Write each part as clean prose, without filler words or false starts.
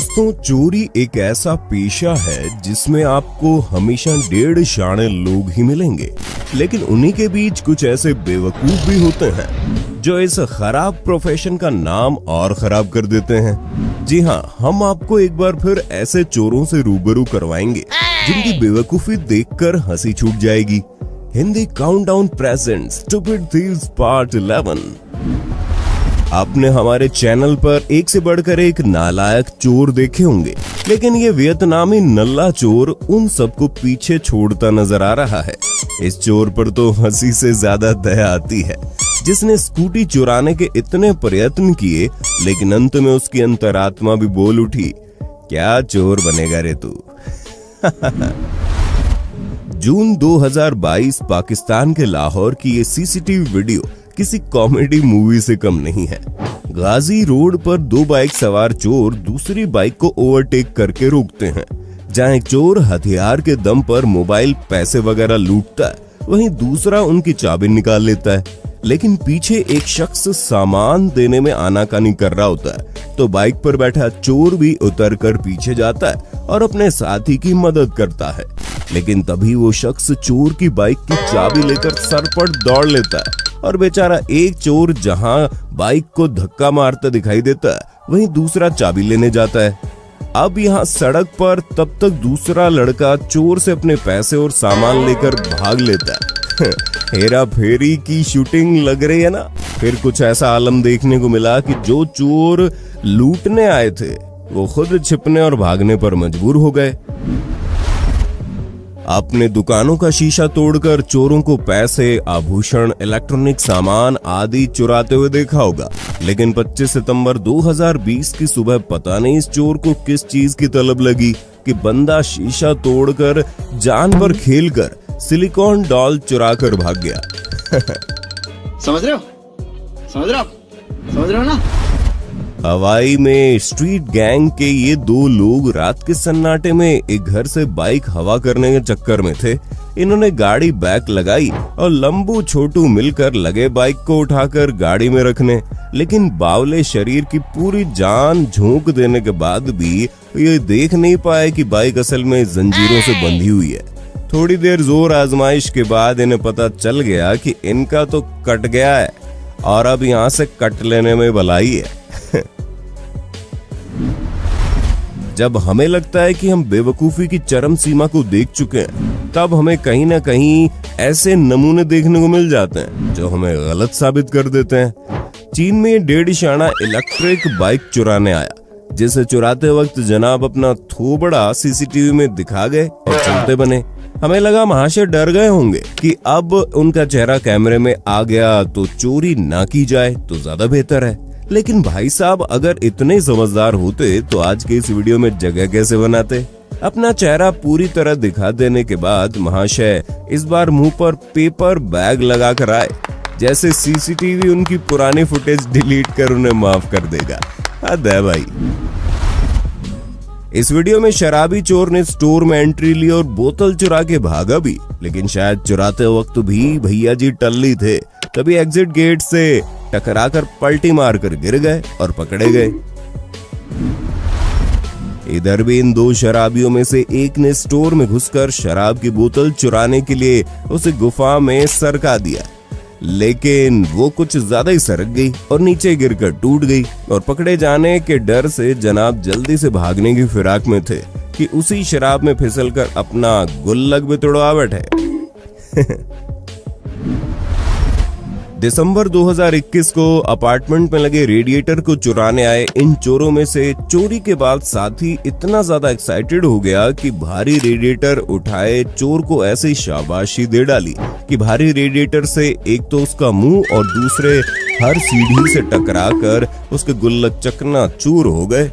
दोस्तों, चोरी एक ऐसा पेशा है जिसमें आपको हमेशा डेढ़ शाणे लोग ही मिलेंगे, लेकिन उन्हीं के बीच कुछ ऐसे बेवकूफ भी होते हैं जो इस खराब प्रोफेशन का नाम और खराब कर देते हैं। जी हाँ, हम आपको एक बार फिर ऐसे चोरों से रूबरू करवाएंगे जिनकी बेवकूफी देखकर हंसी छूट जाएगी। Hindi countdown presents stupid thieves part 11। आपने हमारे चैनल पर एक से बढ़कर एक नालायक चोर देखे होंगे, लेकिन ये वियतनामी नल्ला चोर उन सबको पीछे छोड़ता नजर आ रहा है। इस चोर पर तो हंसी से ज्यादा दया आती है, जिसने स्कूटी चुराने के इतने प्रयत्न किए, लेकिन अंत में उसकी अंतरात्मा भी बोल उठी, क्या चोर बनेगा रे तू। जून 2022 पाकिस्तान के लाहौर की ये सीसीटीवी वीडियो किसी कॉमेडी मूवी से कम नहीं है। गाजी रोड पर दो बाइक सवार चोर दूसरी बाइक को ओवरटेक करके रोकते हैं। जहां एक चोर हथियार के दम पर मोबाइल, पैसे वगैरह लूटता है, वहीं दूसरा उनकी चाबी निकाल लेता है। लेकिन पीछे एक शख्स सामान देने में आनाकानी कर रहा होता है, तो बाइक पर बैठा चोर भी उतरकर पीछे जाता है और अपने साथी की मदद करता है। लेकिन तभी वो शख्स चोर की बाइक की चाबी लेकर सरपट दौड़ लेता है और बेचारा एक चोर जहां बाइक को धक्का मारता दिखाई देता है, वहीं दूसरा चाबी लेने जाता है। अब यहाँ सड़क पर तब तक दूसरा लड़का चोर से अपने पैसे और सामान लेकर भाग लेता है। हेरा फेरी की शूटिंग लग रही है ना। फिर कुछ ऐसा आलम देखने को मिला कि जो चोर लूटने आए थे वो खुद छिपने और भागने पर मजबूर हो गए। आपने दुकानों का शीशा तोड़कर चोरों को पैसे, आभूषण, इलेक्ट्रॉनिक सामान आदि चुराते हुए देखा होगा, लेकिन 25 सितंबर 2020 की सुबह पता नहीं इस चोर को किस चीज की तलब लगी कि बंदा शीशा तोड़कर जान पर खेलकर सिलिकॉन डॉल चुरा कर भाग गया। समझ रहे हो ना। हवाई में स्ट्रीट गैंग के ये दो लोग रात के सन्नाटे में एक घर से बाइक हवा करने के चक्कर में थे। इन्होंने गाड़ी बैक लगाई और लंबू छोटू मिलकर लगे बाइक को उठाकर गाड़ी में रखने, लेकिन बावले शरीर की पूरी जान झोंक देने के बाद भी ये देख नहीं पाए कि बाइक असल में जंजीरों से बंधी हुई है। थोड़ी देर जोर आजमाइश के बाद इन्हें पता चल गया कि इनका तो कट गया है और अब यहाँ से कट लेने में भलाई है। जब हमें लगता है कि हम बेवकूफी की चरम सीमा को देख चुके हैं, तब हमें कहीं ना कहीं ऐसे नमूने देखने को मिल जाते हैं जो हमें गलत साबित कर देते हैं। चीन में डेढ़ शाना इलेक्ट्रिक बाइक चुराने आया, जिसे चुराते वक्त जनाब अपना थोबड़ा सीसीटीवी में दिखा गए और चलते बने। हमें लगा महाशय डर गए होंगे कि अब उनका चेहरा कैमरे में आ गया तो चोरी ना की जाए तो ज्यादा बेहतर है। लेकिन भाई साहब, अगर इतने समझदार होते तो आज के इस वीडियो में जगह कैसे बनाते। अपना चेहरा पूरी तरह दिखा देने के बाद महाशय इस बार मुंह पर पेपर बैग लगाकर आए, जैसे सीसीटीवी उनकी पुरानी फुटेज डिलीट कर उन्हें माफ कर देगा। हद है भाई। इस वीडियो में शराबी चोर ने स्टोर में एंट्री ली और बोतल चुरा के भागा भी, लेकिन शायद चुराते वक्त भी भैया जी टल्ली थे, तभी एग्जिट गेट से टकराकर पलटी मारकर गिर गए और पकड़े गए। इधर भी इन दो शराबियों में से एक ने स्टोर में घुसकर शराब की बोतल चुराने के लिए उसे गुफा में सरका दिया, लेकिन वो कुछ ज्यादा ही सरक गई और नीचे गिरकर टूट गई। और पकड़े जाने के डर से जनाब जल्दी से भागने की फिराक में थे कि उसी शराब में फिसलकर अपना गुल्लक भी तुड़वा बैठे। दिसंबर 2021 को अपार्टमेंट में लगे रेडिएटर को चुराने आए इन चोरों में से चोरी के बाद साथी इतना ज्यादा एक्साइटेड हो गया कि भारी रेडिएटर उठाए चोर को ऐसी शाबाशी दे डाली कि भारी रेडिएटर से एक तो उसका मुंह और दूसरे हर सीढ़ी से टकराकर उसके गुल्लक चकनाचूर हो गए।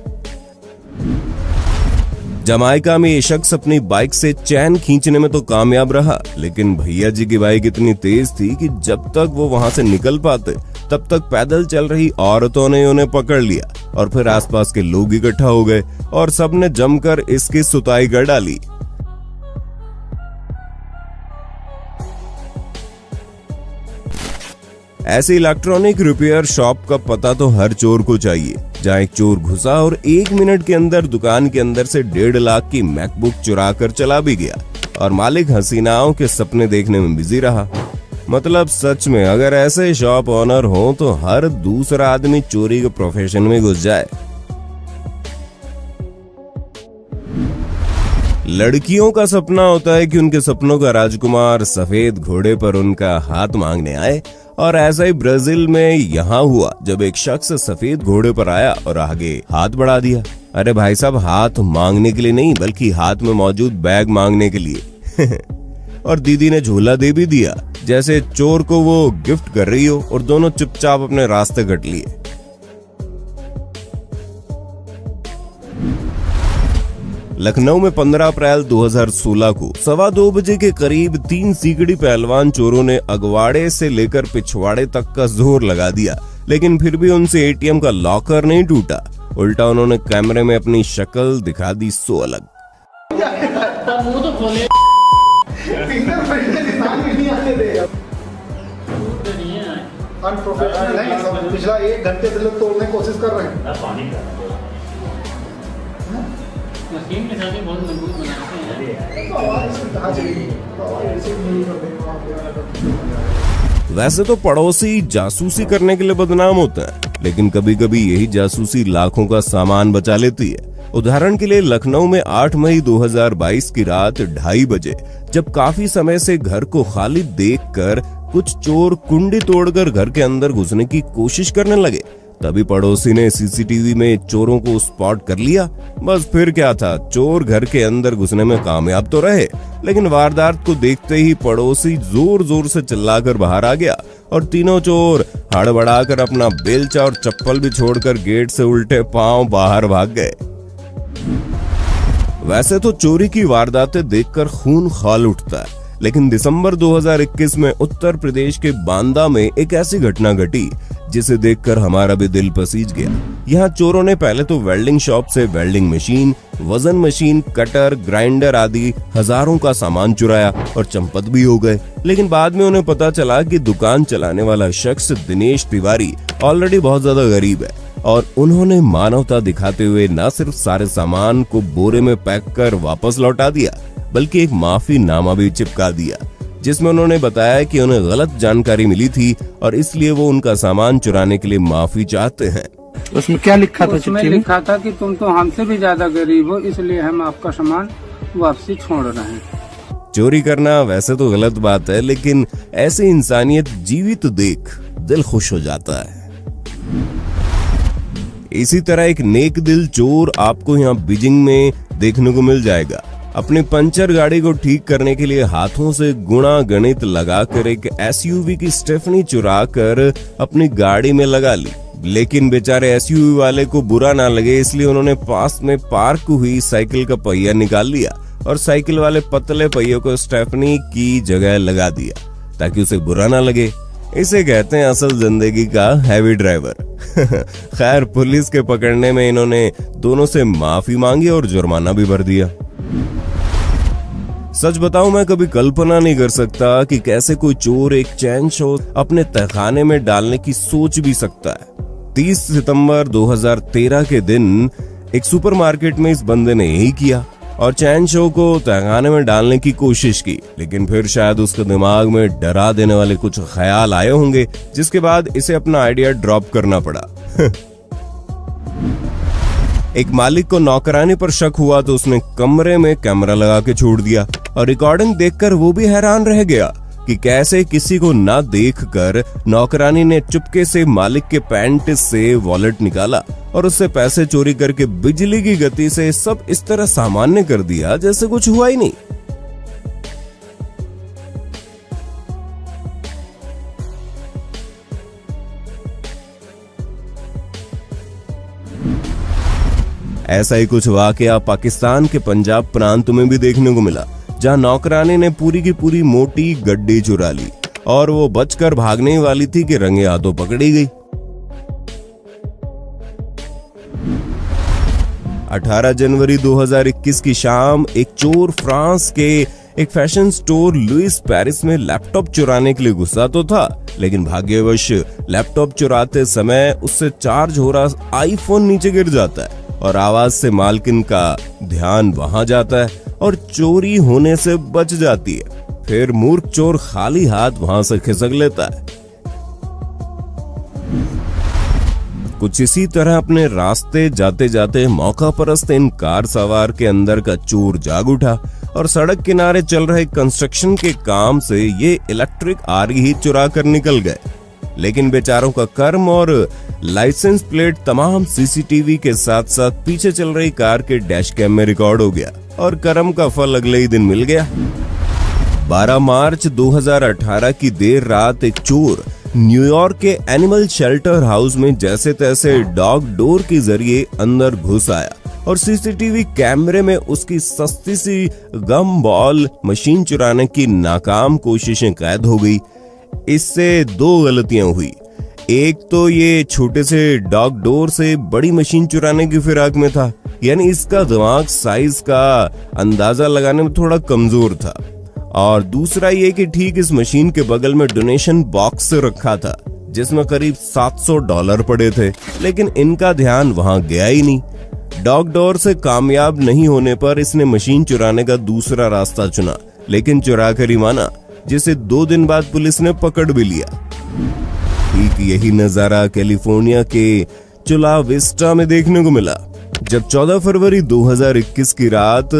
जमाइका में ये शख्स अपनी बाइक से चैन खींचने में तो कामयाब रहा, लेकिन भैया जी की बाइक इतनी तेज थी कि जब तक वो वहां से निकल पाते तब तक पैदल चल रही औरतों ने उन्हें पकड़ लिया और फिर आसपास के लोग इकट्ठा हो गए और सबने जमकर इसकी सुताई कर डाली। ऐसे इलेक्ट्रॉनिक रिपेयर शॉप का पता तो हर चोर को चाहिए, जहां एक चोर घुसा और 1 मिनट के अंदर दुकान के अंदर से 1.5 लाख की मैकबुक चुरा कर चला भी गया और मालिक हसीनाओं के सपने देखने में बिजी रहा। मतलब सच में अगर ऐसे शॉप ओनर हो तो हर दूसरा आदमी चोरी के प्रोफेशन में घुस जाए। लड़कियों का सपना होता है कि उनके सपनों का राजकुमार सफेद घोड़े पर उनका हाथ मांगने आए, और ऐसा ही ब्राजील में यहाँ हुआ जब एक शख्स सफेद घोड़े पर आया और आगे हाथ बढ़ा दिया। अरे भाई साहब, हाथ मांगने के लिए नहीं बल्कि हाथ में मौजूद बैग मांगने के लिए। और दीदी ने झूला दे भी दिया जैसे चोर को वो गिफ्ट कर रही हो, और दोनों चुपचाप अपने रास्ते कट लिए। लखनऊ में 15 अप्रैल 2016 को 2:15 बजे के करीब 3 सीकड़ी पहलवान चोरों ने अगवाड़े से लेकर पिछवाड़े तक का जोर लगा दिया, लेकिन फिर भी उनसे एटीएम का लॉकर नहीं टूटा। उल्टा उन्होंने कैमरे में अपनी शक्ल दिखा दी सो अलग। पिछला 1 घंटे से लोग तोड़ने की कोशिश कर रहे हैं। मशीन के साथ बहुत मजबूत बनाते हैं। वैसे तो पड़ोसी जासूसी करने के लिए बदनाम होता है, लेकिन कभी कभी यही जासूसी लाखों का सामान बचा लेती है। उदाहरण के लिए लखनऊ में 8 मई 2022 की रात 2:30 बजे जब काफी समय से घर को खाली देखकर कुछ चोर कुंडी तोड़कर घर के अंदर घुसने की कोशिश करने लगे, तभी पड़ोसी ने सीसीटीवी में चोरों को स्पॉट कर लिया। बस फिर क्या था, चोर घर के अंदर घुसने में कामयाब तो रहे, लेकिन वारदात को देखते ही पड़ोसी जोर जोर से चिल्लाकर बाहर आ गया और तीनों चोर हड़बड़ाकर अपना बेलचा और चप्पल भी छोड़कर गेट से उल्टे पांव बाहर भाग गए। वैसे तो चोरी की वारदातें देखकर खून खौल उठता है, लेकिन दिसंबर 2021 में उत्तर प्रदेश के बांदा में एक ऐसी घटना घटी जिसे देखकर हमारा भी दिल पसीज गया। यहाँ चोरों ने पहले तो वेल्डिंग शॉप से वेल्डिंग मशीन, वजन मशीन, कटर, ग्राइंडर आदि हजारों का सामान चुराया और चंपत भी हो गए। लेकिन बाद में उन्हें पता चला कि दुकान चलाने वाला शख्स दिनेश तिवारी ऑलरेडी बहुत ज्यादा गरीब है, और उन्होंने मानवता दिखाते हुए न सिर्फ सारे सामान को बोरे में पैक कर वापस लौटा दिया, बल्कि एक माफीनामा भी चिपका दिया जिसमें उन्होंने बताया कि उन्हें गलत जानकारी मिली थी और इसलिए वो उनका सामान चुराने के लिए माफी चाहते हैं। उसमें क्या लिखा था? उसमें लिखा था कि तुम तो हमसे भी ज्यादा गरीब हो, इसलिए हम आपका सामान वापसी छोड़ रहे हैं। चोरी करना वैसे तो गलत बात है, लेकिन ऐसी इंसानियत जीवित देख दिल खुश हो जाता है। इसी तरह एक नेक दिल चोर आपको यहाँ बीजिंग में देखने को मिल जाएगा। अपनी पंचर गाड़ी को ठीक करने के लिए हाथों से गुणा गणित लगाकर एक एसयूवी की स्टेफनी चुरा कर अपनी गाड़ी में लगा ली, लेकिन बेचारे एसयूवी वाले को बुरा ना लगे इसलिए उन्होंने पास में पार्क हुई साइकिल का पहिया निकाल लिया और साइकिल वाले पतले पहिए को स्टेफनी की जगह लगा दिया ताकि उसे बुरा ना लगे। इसे कहते हैं असल जिंदगी का हैवी ड्राइवर। खैर, पुलिस के पकड़ने में इन्होंने दोनों से माफी मांगी और जुर्माना भी भर दिया। सच बताऊं, मैं कभी कल्पना नहीं कर सकता कि कैसे कोई चोर एक चैन शो अपने तहखाने में डालने की सोच भी सकता है। 30 सितंबर 2013 के दिन एक सुपरमार्केट में इस बंदे ने यही किया और चैन शो को तहखाने में डालने की कोशिश की, लेकिन फिर शायद उसके दिमाग में डरा देने वाले कुछ ख्याल आए होंगे, जिसके बाद इसे अपना आइडिया ड्रॉप करना पड़ा। एक मालिक को नौकरानी पर शक हुआ तो उसने कमरे में कैमरा लगा के छोड़ दिया और रिकॉर्डिंग देखकर वो भी हैरान रह गया कि कैसे किसी को ना देखकर नौकरानी ने चुपके से मालिक के पैंट से वॉलेट निकाला और उससे पैसे चोरी करके बिजली की गति से सब इस तरह सामान्य कर दिया जैसे कुछ हुआ ही नहीं। ऐसा ही कुछ वाकया पाकिस्तान के पंजाब प्रांत में भी देखने को मिला, जहां नौकरानी ने पूरी की पूरी मोटी गड्डी चुरा ली और वो बचकर भागने वाली थी कि रंगे हाथों पकड़ी गई। 18 जनवरी 2021 की शाम एक चोर फ्रांस के एक फैशन स्टोर लुइस पेरिस में लैपटॉप चुराने के लिए घुसा तो था, लेकिन भाग्यवश लैपटॉप चुराते समय उससे चार्ज हो रहा आईफोन नीचे गिर जाता है और आवाज से मालकिन का ध्यान वहां जाता है और चोरी होने से बच जाती है। फिर मूर्ख चोर खाली हाथ वहां से खिसक लेता है। कुछ इसी तरह अपने रास्ते जाते जाते मौका परस्त इन कार सवार के अंदर का चोर जाग उठा और सड़क किनारे चल रहे कंस्ट्रक्शन के काम से ये इलेक्ट्रिक आरी ही चुरा कर निकल गए। लेकिन बेचारों का कर्म और लाइसेंस प्लेट तमाम सीसीटीवी के साथ साथ पीछे चल रही कार के डैश कैम में रिकॉर्ड हो गया और कर्म का फल अगले ही दिन मिल गया। 12 मार्च 2018 की देर रात एक चोर न्यूयॉर्क के एनिमल शेल्टर हाउस में जैसे तैसे डॉग डोर के जरिए अंदर घुस आया और सीसीटीवी कैमरे में उसकी सस्ती सी गम बॉल मशीन चुराने की नाकाम कोशिशें कैद हो गई। इससे दो गलतियां हुई। एक तो ये छोटे से डॉग डोर से बड़ी मशीन चुराने की फिराक में था, यानी इसका दिमाग साइज का अंदाजा लगाने में थोड़ा कमजोर था। और दूसरा ये कि ठीक इस मशीन के बगल में डोनेशन बॉक्स रखा था जिसमें करीब $700 पड़े थे, लेकिन इनका ध्यान वहां गया ही नहीं। डॉग डोर से कामयाब नहीं होने पर इसने मशीन चुराने का दूसरा रास्ता चुना, लेकिन चुरा कर ही माना, जिसे 2 दिन बाद पुलिस ने पकड़ भी लिया। ठीक यही नजारा कैलिफोर्निया के चुला विस्टा में देखने को मिला, जब 14 फरवरी 2021 की रात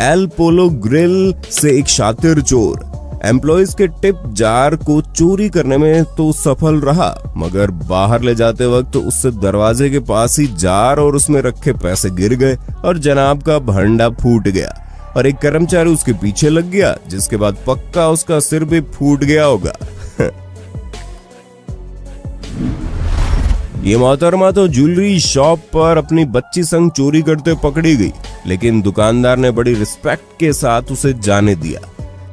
एल पोलो ग्रिल से एक शातिर चोर एम्प्लॉइज के टिप जार को चोरी करने में तो सफल रहा, मगर बाहर ले जाते वक्त उससे दरवाजे के पास ही जार और उसमें रखे पैसे गिर गए और जनाब का भंडा फूट गया और एक कर्मचारी उसके पीछे लग गया, जिसके बाद पक्का उसका सिर भी फूट गया होगा। ये मोहतरमा तो ज्वेलरी शॉप पर अपनी बच्ची संग चोरी करते पकड़ी गई, लेकिन दुकानदार ने बड़ी रिस्पेक्ट के साथ उसे जाने दिया।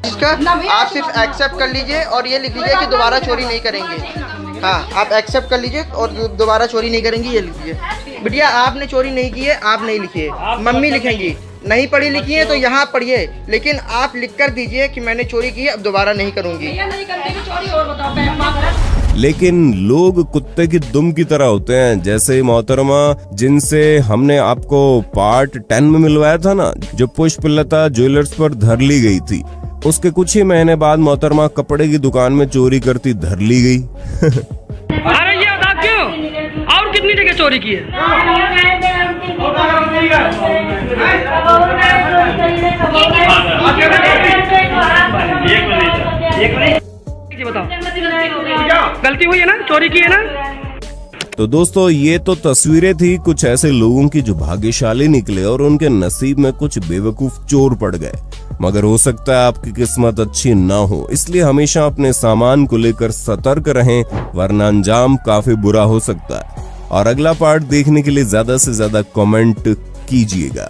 इसका आप सिर्फ एक्सेप्ट कर लीजिए और ये लिख लीजिए कि दोबारा चोरी नहीं करेंगे। हाँ, आप एक्सेप्ट कर लीजिए और दोबारा चोरी नहीं करेंगी, ये लिखिए। बिटिया आपने चोरी नहीं की है, आप नहीं लिखिए, मम्मी लिखेंगी। नहीं पढ़ी लिखी है तो यहाँ पढ़िए, लेकिन आप लिख कर दीजिए कि मैंने चोरी की है, अब दोबारा नहीं करूँगी। लेकिन लोग कुत्ते की दुम की तरह होते हैं, जैसे मोहतरमा जिनसे हमने आपको पार्ट 10 में मिलवाया था ना, जो पुष्पलता ज्वेलर्स पर धर ली गई थी। उसके कुछ ही महीने बाद मोहतरमा कपड़े की दुकान में चोरी करती धर ली गई। अरे ये बता क्यों? और कितनी जगह चोरी की है? बताओ, गलती हुई है ना, चोरी की है ना? तो दोस्तों, ये तो तस्वीरें थी कुछ ऐसे लोगों की जो भाग्यशाली निकले और उनके नसीब में कुछ बेवकूफ चोर पड़ गए। मगर हो सकता है आपकी किस्मत अच्छी ना हो, इसलिए हमेशा अपने सामान को लेकर सतर्क रहें, वरना अंजाम काफी बुरा हो सकता है। और अगला पार्ट देखने के लिए ज्यादा से ज्यादा कमेंट कीजिएगा।